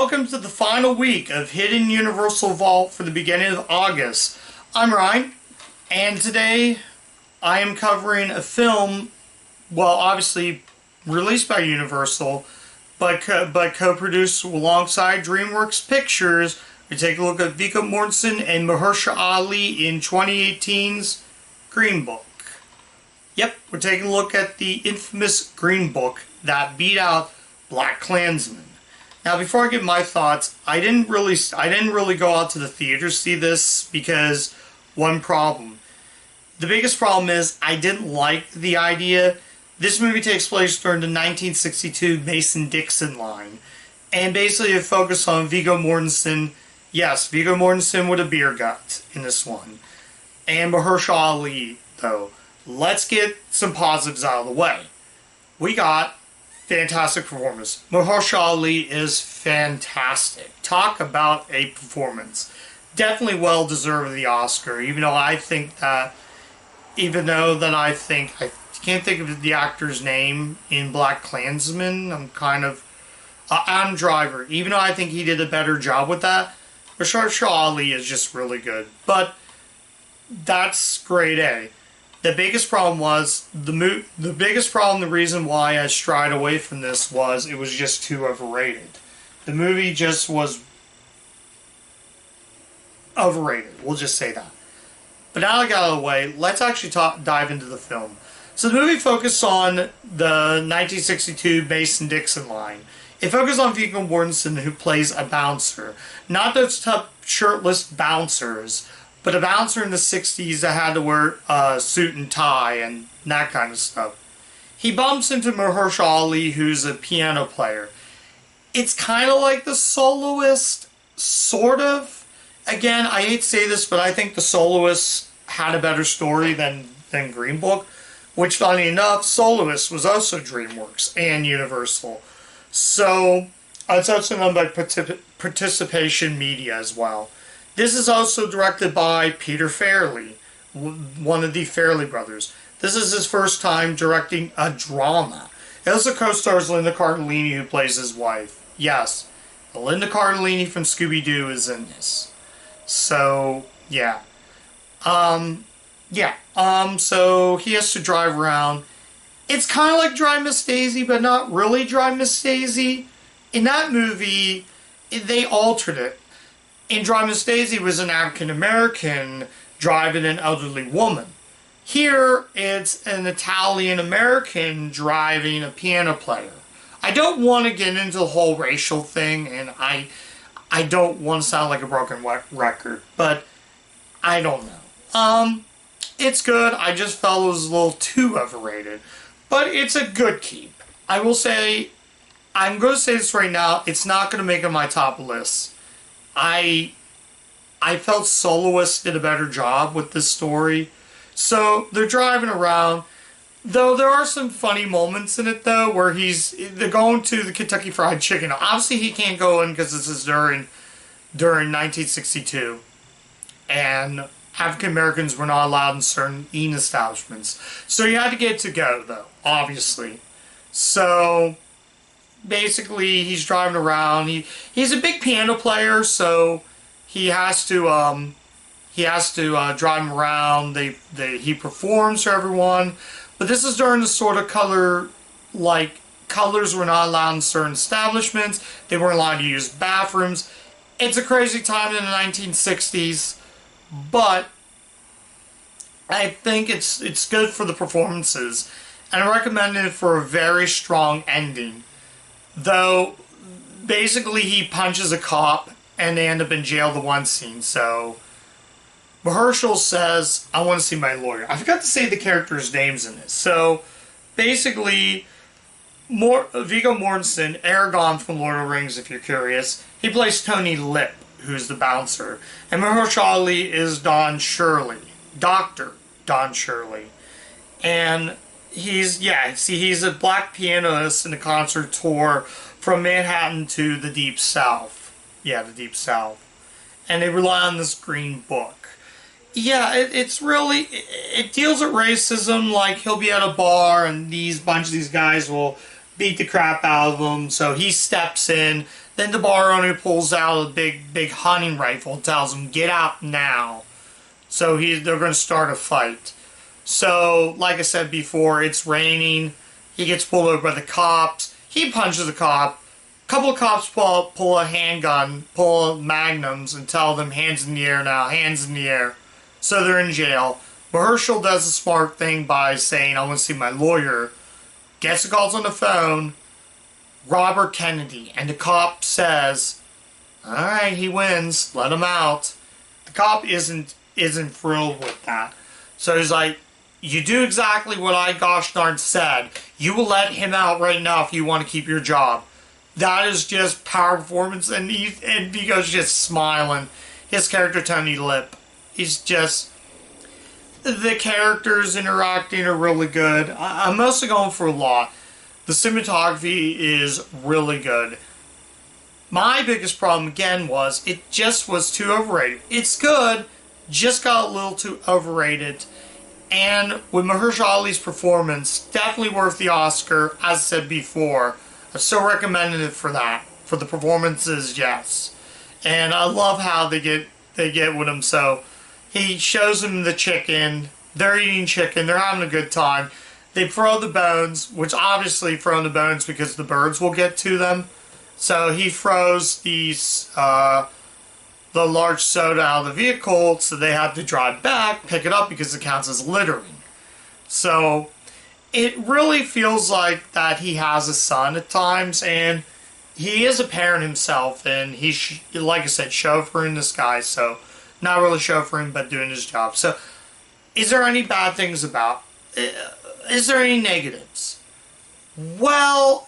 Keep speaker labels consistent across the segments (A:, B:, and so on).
A: welcome to the final week of Hidden Universal Vault for the beginning of August. I'm Ryan, and today I am covering a film, well, obviously released by Universal, but co-produced alongside DreamWorks Pictures. We take a look at Viggo Mortensen and Mahershala Ali in 2018's Green Book. Yep, we're taking a look at the infamous Green Book that beat out BlacKkKlansman. Now, before I give my thoughts, I didn't really go out to the theater to see this because one problem. The biggest problem is I didn't like the idea. This movie takes place during the 1962 Mason-Dixon line, and basically it focused on Viggo Mortensen. Yes, Viggo Mortensen with a beer gut in this one, and Mahershala Ali. Though, let's get some positives out of the way. We got fantastic performance. Mahershala Ali is fantastic. Talk about a performance. Definitely well deserved of the Oscar, even though I can't think of the actor's name in BlacKkKlansman. I'm kind of Adam Driver. Even though I think he did a better job with that, Mahershala Ali is just really good. But that's grade A. The biggest problem was the reason why I strayed away from this was it was just too overrated. The movie just was overrated. We'll just say that. But now I got out of the way, let's actually dive into the film. So the movie focused on the 1962 Mason-Dixon line. It focused on Viggo Mortensen, who plays a bouncer. Not those tough shirtless bouncers, but a bouncer in the 60s that had to wear a suit and tie and that kind of stuff. He bumps into Mahershala Ali, who's a piano player. It's kind of like The Soloist, sort of. Again, I hate to say this, but I think The Soloist had a better story than Green Book, which, funny enough, Soloist was also DreamWorks and Universal. So, it's also done by Participation Media as well. This is also directed by Peter Farrelly, one of the Farrelly brothers. This is his first time directing a drama. It also co-stars Linda Cardellini, who plays his wife. Yes, Linda Cardellini from Scooby-Doo is in this. So, yeah. So he has to drive around. It's kind of like Dry Miss Daisy, but not really Dry Miss Daisy. In that movie, they altered it. In Dry Miss Daisy was an African-American driving an elderly woman. Here, it's an Italian-American driving a piano player. I don't want to get into the whole racial thing, and I don't want to sound like a broken record, but I don't know. It's good. I just felt it was a little too overrated, but it's a good keep. I will say, I'm going to say this right now, it's not going to make it on my top list. I felt Soloist did a better job with this story. So they're driving around. Though there are some funny moments in it, though, where they're going to the Kentucky Fried Chicken. Obviously, he can't go in because this is during 1962. And African Americans were not allowed in certain eating establishments. So you had to get to go, though, obviously. So basically, he's driving around. He's a big piano player, so he has to drive him around. He performs for everyone, but this is during the sort of colors were not allowed in certain establishments. They weren't allowed to use bathrooms. It's a crazy time in the 1960s, but I think it's good for the performances, and I recommend it for a very strong ending. Though, basically he punches a cop and they end up in jail the one scene, so Mahershala says, I want to see my lawyer. I forgot to say the characters' names in this. So, basically, Viggo Mortensen, Aragorn from Lord of the Rings, if you're curious, he plays Tony Lip, who's the bouncer. And Mahershala Ali is Don Shirley, Dr. Don Shirley. And he's a black pianist in a concert tour from Manhattan to the Deep South. Yeah, the Deep South. And they rely on this Green Book. Yeah, it deals with racism. Like, he'll be at a bar and bunch of these guys will beat the crap out of him. So he steps in. Then the bar owner pulls out a big hunting rifle and tells him, "Get out now." So they're going to start a fight. So, like I said before, it's raining. He gets pulled over by the cops. He punches the cop. A couple of cops pull a handgun, pull magnums, and tell them, "Hands in the air now, hands in the air." So they're in jail. Mahershala does a smart thing by saying, "I want to see my lawyer." Gets the calls on the phone. Robert Kennedy. And the cop says, "Alright, he wins. Let him out." The cop isn't thrilled with that. So he's like, "You do exactly what I gosh darn said. You will let him out right now if you want to keep your job." That is just power performance, and he goes just smiling. His character, Tony Lip, he's just... The characters interacting are really good. I'm mostly going for a lot. The cinematography is really good. My biggest problem, again, was it just was too overrated. It's good, just got a little too overrated. And with Mahershala Ali's performance, definitely worth the Oscar, as I said before. I still recommended it for that. For the performances, yes. And I love how they get with him. So he shows them the chicken. They're eating chicken. They're having a good time. They throw the bones, which obviously throw the bones because the birds will get to them. So he throws these the large soda out of the vehicle, so they have to drive back, pick it up because it counts as littering. So it really feels like that he has a son at times, and he is a parent himself, and he's, like I said, chauffeuring this guy, so not really chauffeuring, but doing his job. So is there any bad things about? Is there any negatives? Well,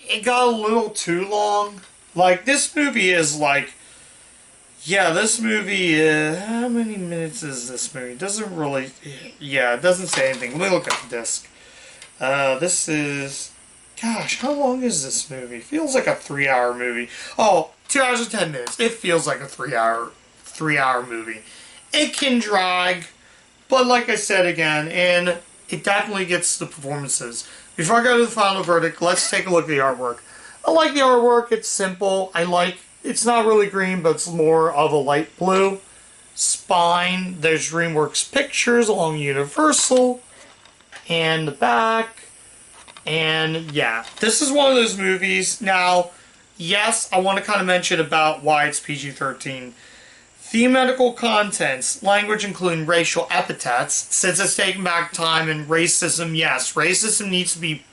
A: it got a little too long. Like, this movie is like... Yeah, this movie, how many minutes is this movie? It doesn't really... Yeah, it doesn't say anything. Let me look at the disc. This is... Gosh, how long is this movie? It feels like a 3-hour movie. Oh, 2 hours and 10 minutes. It feels like a 3-hour movie. It can drag, but like I said again, and it definitely gets the performances. Before I go to the final verdict, let's take a look at the artwork. I like the artwork. It's simple. It's not really green, but it's more of a light blue. Spine. There's DreamWorks Pictures along Universal. And the back. And yeah, this is one of those movies. Now, yes, I want to kind of mention about why it's PG-13. Thematical contents, language including racial epithets, since it's taking back time, and racism, yes, racism needs to be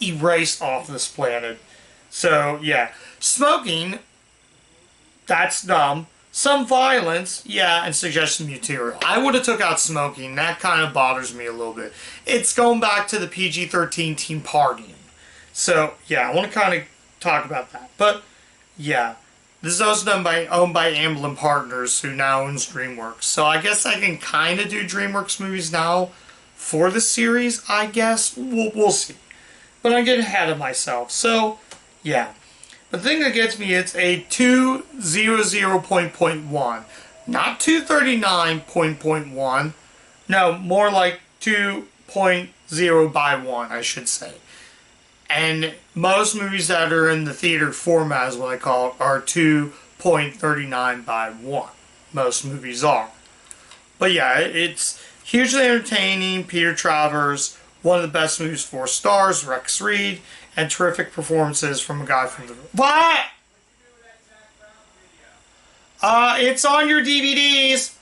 A: erased off this planet. So, yeah. Smoking, that's dumb. Some violence, yeah, and suggestion material. I would have took out smoking. That kind of bothers me a little bit. It's going back to the PG-13 teen partying. So, yeah, I want to kind of talk about that. But, yeah. This is also owned by Amblin Partners, who now owns DreamWorks. So I guess I can kind of do DreamWorks movies now for the series, I guess. We'll see. But I'm getting ahead of myself. So, yeah. The thing that gets me, it's a 200.1. Not 239.1. No, more like 2.0 by 1, I should say. And most movies that are in the theater format, is what I call it, are 2.39 by 1. Most movies are. But yeah, it's hugely entertaining. Peter Travers, one of the best movies, 4 stars. Rex Reed, and terrific performances from a guy from the... What? It's on your DVDs.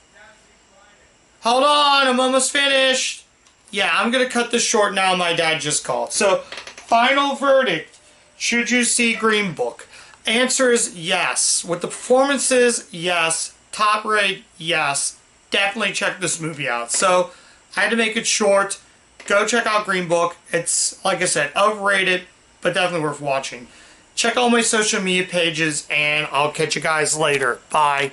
A: Hold on, I'm almost finished. Yeah, I'm going to cut this short now. My dad just called. So, final verdict. Should you see Green Book? Answer is yes. With the performances, yes. Top rate, yes. Definitely check this movie out. So, I had to make it short. Go check out Green Book. It's, like I said, overrated, but definitely worth watching. Check all my social media pages, and I'll catch you guys later. Bye.